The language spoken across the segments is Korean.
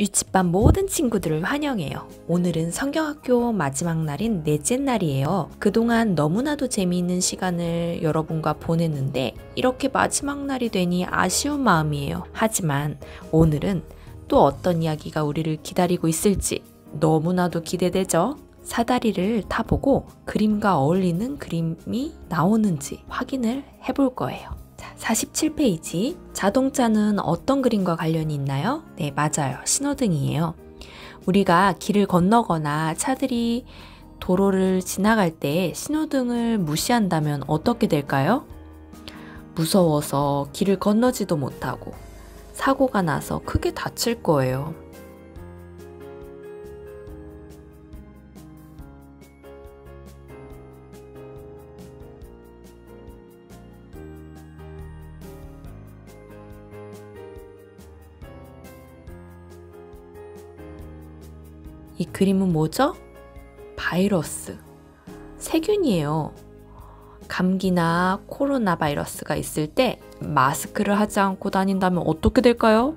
유치반 모든 친구들을 환영해요. 오늘은 성경학교 마지막 날인 넷째 날이에요. 그동안 너무나도 재미있는 시간을 여러분과 보냈는데 이렇게 마지막 날이 되니 아쉬운 마음이에요. 하지만 오늘은 또 어떤 이야기가 우리를 기다리고 있을지 너무나도 기대되죠? 사다리를 타보고 그림과 어울리는 그림이 나오는지 확인을 해볼 거예요. 47페이지. 자동차는 어떤 그림과 관련이 있나요? 네, 맞아요. 신호등이에요. 우리가 길을 건너거나 차들이 도로를 지나갈 때 신호등을 무시한다면 어떻게 될까요? 무서워서 길을 건너지도 못하고 사고가 나서 크게 다칠 거예요. 이 그림은 뭐죠? 바이러스, 세균이에요. 감기나 코로나 바이러스가 있을 때 마스크를 하지 않고 다닌다면 어떻게 될까요?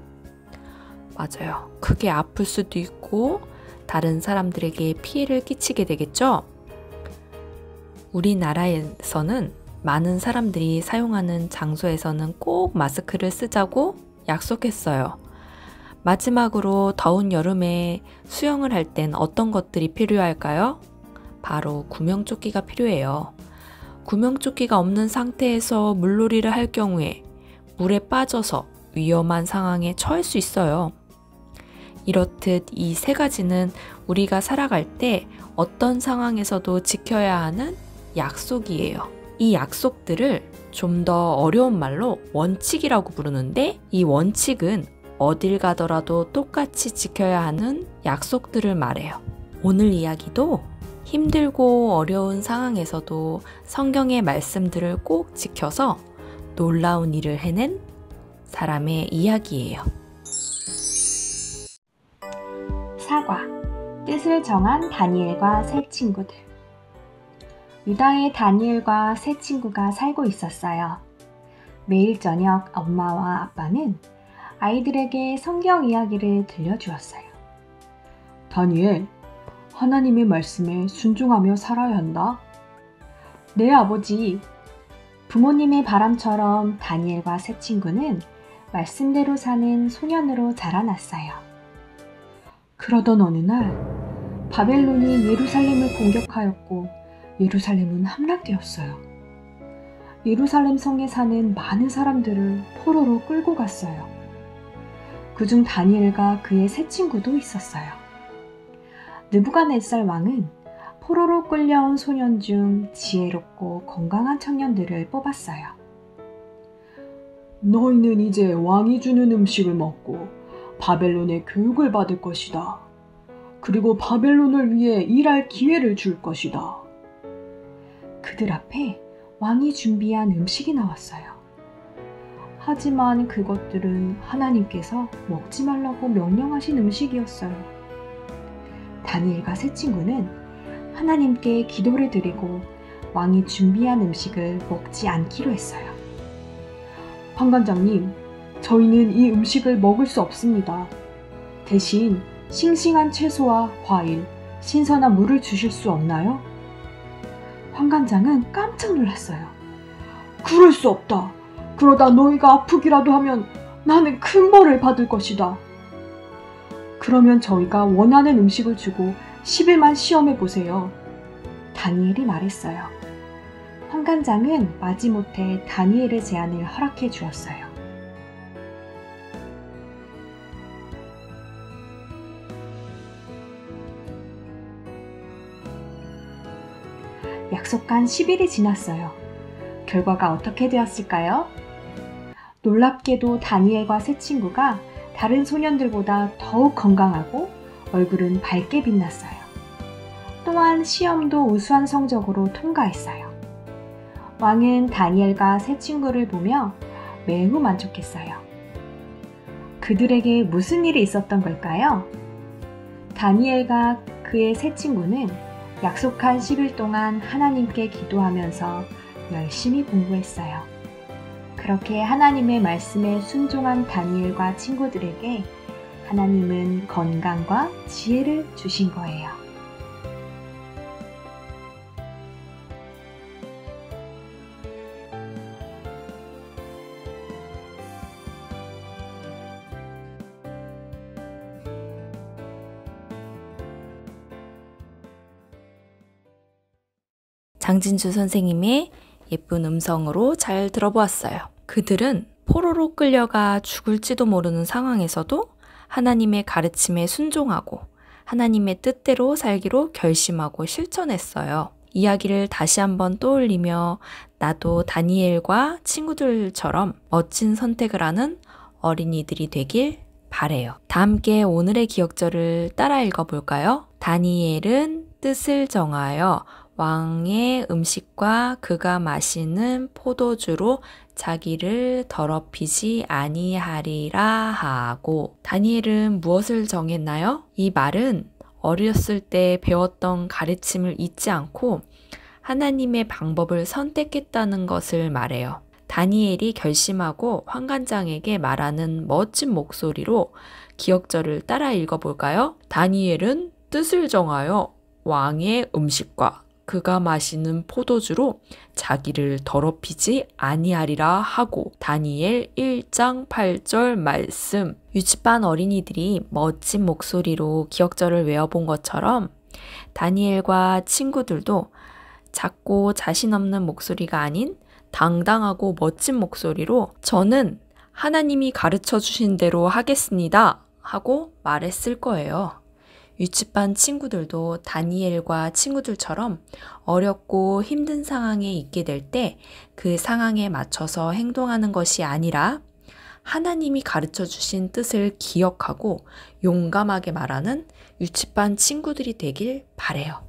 맞아요. 크게 아플 수도 있고 다른 사람들에게 피해를 끼치게 되겠죠? 우리나라에서는 많은 사람들이 사용하는 장소에서는 꼭 마스크를 쓰자고 약속했어요. 마지막으로 더운 여름에 수영을 할 땐 어떤 것들이 필요할까요? 바로 구명조끼가 필요해요. 구명조끼가 없는 상태에서 물놀이를 할 경우에 물에 빠져서 위험한 상황에 처할 수 있어요. 이렇듯 이 세 가지는 우리가 살아갈 때 어떤 상황에서도 지켜야 하는 약속이에요. 이 약속들을 좀 더 어려운 말로 원칙이라고 부르는데 이 원칙은 어딜 가더라도 똑같이 지켜야 하는 약속들을 말해요. 오늘 이야기도 힘들고 어려운 상황에서도 성경의 말씀들을 꼭 지켜서 놀라운 일을 해낸 사람의 이야기예요. 사과, 뜻을 정한 다니엘과 세 친구들. 유다의 다니엘과 세 친구가 살고 있었어요. 매일 저녁 엄마와 아빠는 아이들에게 성경 이야기를 들려주었어요. 다니엘, 하나님의 말씀에 순종하며 살아야 한다. 네, 아버지. 부모님의 바람처럼 다니엘과 세 친구는 말씀대로 사는 소년으로 자라났어요. 그러던 어느 날 바벨론이 예루살렘을 공격하였고 예루살렘은 함락되었어요. 예루살렘 성에 사는 많은 사람들을 포로로 끌고 갔어요. 그중 다니엘과 그의 세 친구도 있었어요. 느부갓네살 왕은 포로로 끌려온 소년 중 지혜롭고 건강한 청년들을 뽑았어요. 너희는 이제 왕이 주는 음식을 먹고 바벨론의 교육을 받을 것이다. 그리고 바벨론을 위해 일할 기회를 줄 것이다. 그들 앞에 왕이 준비한 음식이 나왔어요. 하지만 그것들은 하나님께서 먹지 말라고 명령하신 음식이었어요. 다니엘과 세 친구는 하나님께 기도를 드리고 왕이 준비한 음식을 먹지 않기로 했어요. 판관장님, 저희는 이 음식을 먹을 수 없습니다. 대신 싱싱한 채소와 과일, 신선한 물을 주실 수 없나요? 판관장은 깜짝 놀랐어요. 그럴 수 없다. 그러다 너희가 아프기라도 하면 나는 큰 벌을 받을 것이다. 그러면 저희가 원하는 음식을 주고 10일만 시험해 보세요. 다니엘이 말했어요. 판관장은 마지못해 다니엘의 제안을 허락해 주었어요. 약속한 10일이 지났어요. 결과가 어떻게 되었을까요? 놀랍게도 다니엘과 세 친구가 다른 소년들보다 더욱 건강하고 얼굴은 밝게 빛났어요. 또한 시험도 우수한 성적으로 통과했어요. 왕은 다니엘과 세 친구를 보며 매우 만족했어요. 그들에게 무슨 일이 있었던 걸까요? 다니엘과 그의 세 친구는 약속한 10일 동안 하나님께 기도하면서 열심히 공부했어요. 그렇게 하나님의 말씀에 순종한 다니엘과 친구들에게 하나님은 건강과 지혜를 주신 거예요. 장진주 선생님의 예쁜 음성으로 잘 들어보았어요. 그들은 포로로 끌려가 죽을지도 모르는 상황에서도 하나님의 가르침에 순종하고 하나님의 뜻대로 살기로 결심하고 실천했어요. 이야기를 다시 한번 떠올리며 나도 다니엘과 친구들처럼 멋진 선택을 하는 어린이들이 되길 바래요. 다 함께 오늘의 기억절을 따라 읽어볼까요? 다니엘은 뜻을 정하여 왕의 음식과 그가 마시는 포도주로 자기를 더럽히지 아니하리라 하고, 다니엘은 무엇을 정했나요? 이 말은 어렸을 때 배웠던 가르침을 잊지 않고 하나님의 방법을 선택했다는 것을 말해요. 다니엘이 결심하고 환관장에게 말하는 멋진 목소리로 기억절을 따라 읽어볼까요? 다니엘은 뜻을 정하여 왕의 음식과 그가 마시는 포도주로 자기를 더럽히지 아니하리라 하고. 다니엘 1장 8절 말씀. 유치반 어린이들이 멋진 목소리로 기억절을 외워본 것처럼 다니엘과 친구들도 작고 자신 없는 목소리가 아닌 당당하고 멋진 목소리로 저는 하나님이 가르쳐 주신 대로 하겠습니다 하고 말했을 거예요. 유치반 친구들도 다니엘과 친구들처럼 어렵고 힘든 상황에 있게 될 때 그 상황에 맞춰서 행동하는 것이 아니라 하나님이 가르쳐 주신 뜻을 기억하고 용감하게 말하는 유치반 친구들이 되길 바래요.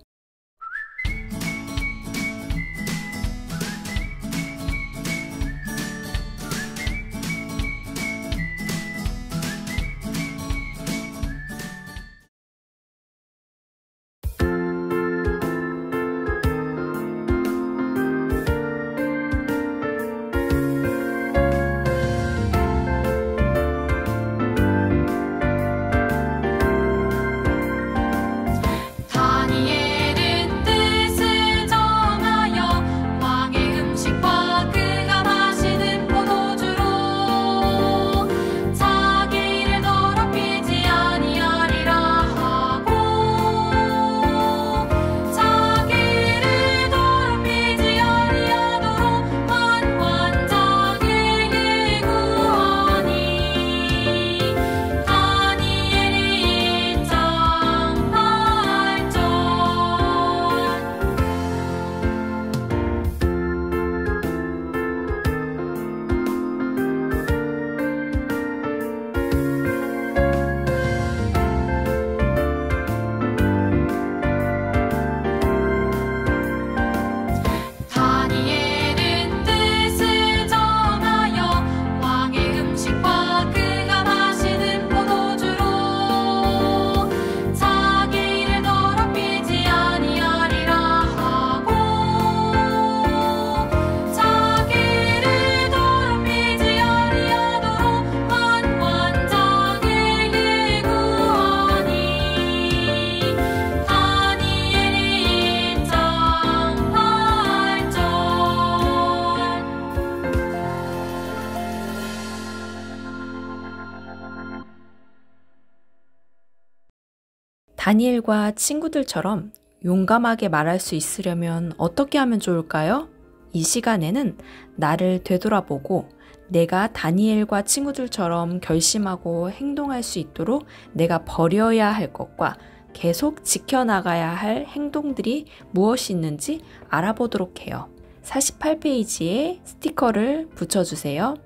다니엘과 친구들처럼 용감하게 말할 수 있으려면 어떻게 하면 좋을까요? 이 시간에는 나를 되돌아보고 내가 다니엘과 친구들처럼 결심하고 행동할 수 있도록 내가 버려야 할 것과 계속 지켜나가야 할 행동들이 무엇이 있는지 알아보도록 해요. 48페이지에 스티커를 붙여주세요.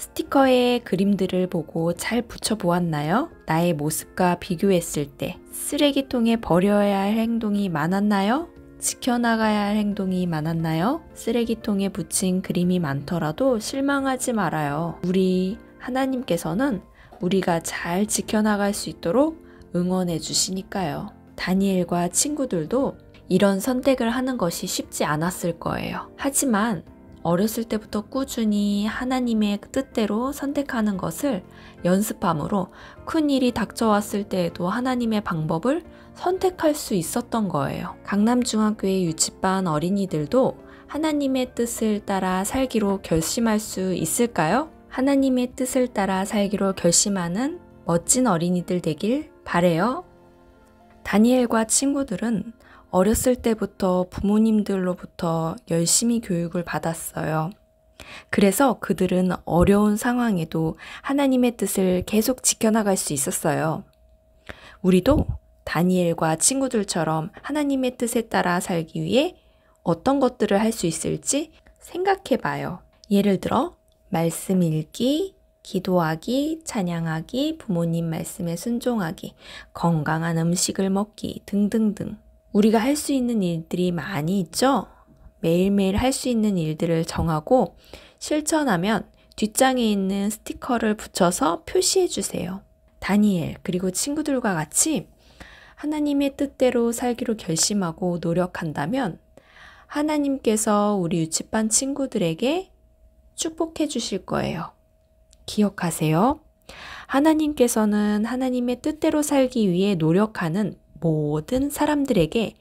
스티커에 그림들을 보고 잘 붙여보았나요? 나의 모습과 비교했을 때 쓰레기통에 버려야 할 행동이 많았나요? 지켜나가야 할 행동이 많았나요? 쓰레기통에 붙인 그림이 많더라도 실망하지 말아요. 우리 하나님께서는 우리가 잘 지켜나갈 수 있도록 응원해 주시니까요. 다니엘과 친구들도 이런 선택을 하는 것이 쉽지 않았을 거예요. 하지만 어렸을 때부터 꾸준히 하나님의 뜻대로 선택하는 것을 연습함으로 큰 일이 닥쳐왔을 때에도 하나님의 방법을 선택할 수 있었던 거예요. 강남중학교의 유치반 어린이들도 하나님의 뜻을 따라 살기로 결심할 수 있을까요? 하나님의 뜻을 따라 살기로 결심하는 멋진 어린이들 되길 바래요. 다니엘과 친구들은 어렸을 때부터 부모님들로부터 열심히 교육을 받았어요. 그래서 그들은 어려운 상황에도 하나님의 뜻을 계속 지켜나갈 수 있었어요. 우리도 다니엘과 친구들처럼 하나님의 뜻에 따라 살기 위해 어떤 것들을 할 수 있을지 생각해 봐요. 예를 들어 말씀 읽기, 기도하기, 찬양하기, 부모님 말씀에 순종하기, 건강한 음식을 먹기 등등등. 우리가 할 수 있는 일들이 많이 있죠? 매일매일 할 수 있는 일들을 정하고 실천하면 뒷장에 있는 스티커를 붙여서 표시해 주세요. 다니엘 그리고 친구들과 같이 하나님의 뜻대로 살기로 결심하고 노력한다면 하나님께서 우리 유치반 친구들에게 축복해 주실 거예요. 기억하세요. 하나님께서는 하나님의 뜻대로 살기 위해 노력하는 모든 사람들에게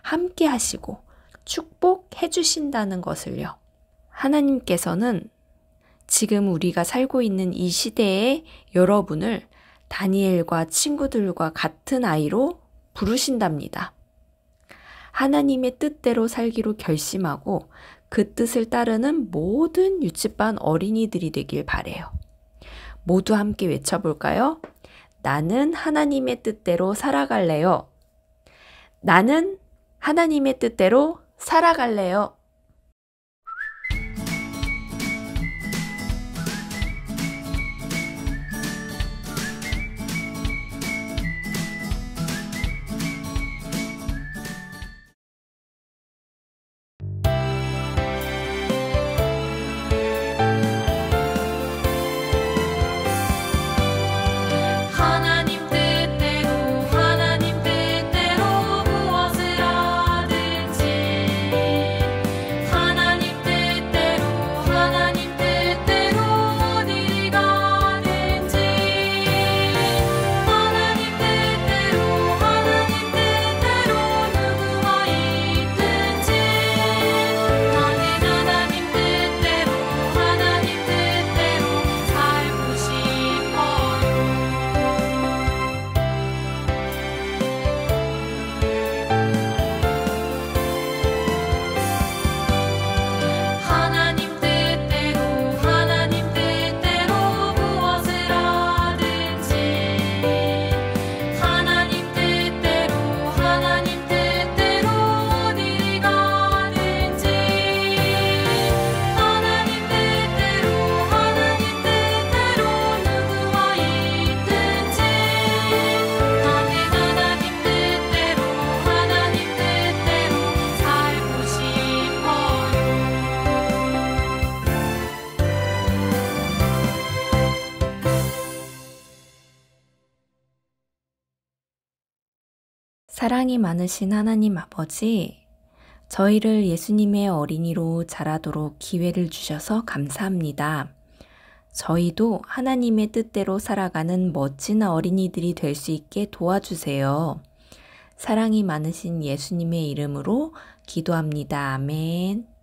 함께 하시고 축복해 주신다는 것을요. 하나님께서는 지금 우리가 살고 있는 이 시대에 여러분을 다니엘과 친구들과 같은 아이로 부르신답니다. 하나님의 뜻대로 살기로 결심하고 그 뜻을 따르는 모든 유치반 어린이들이 되길 바래요. 모두 함께 외쳐볼까요? 나는 하나님의 뜻대로 살아갈래요. 나는 하나님의 뜻대로 살아갈래요. 사랑이 많으신 하나님 아버지, 저희를 예수님의 어린이로 자라도록 기회를 주셔서 감사합니다. 저희도 하나님의 뜻대로 살아가는 멋진 어린이들이 될 수 있게 도와주세요. 사랑이 많으신 예수님의 이름으로 기도합니다. 아멘.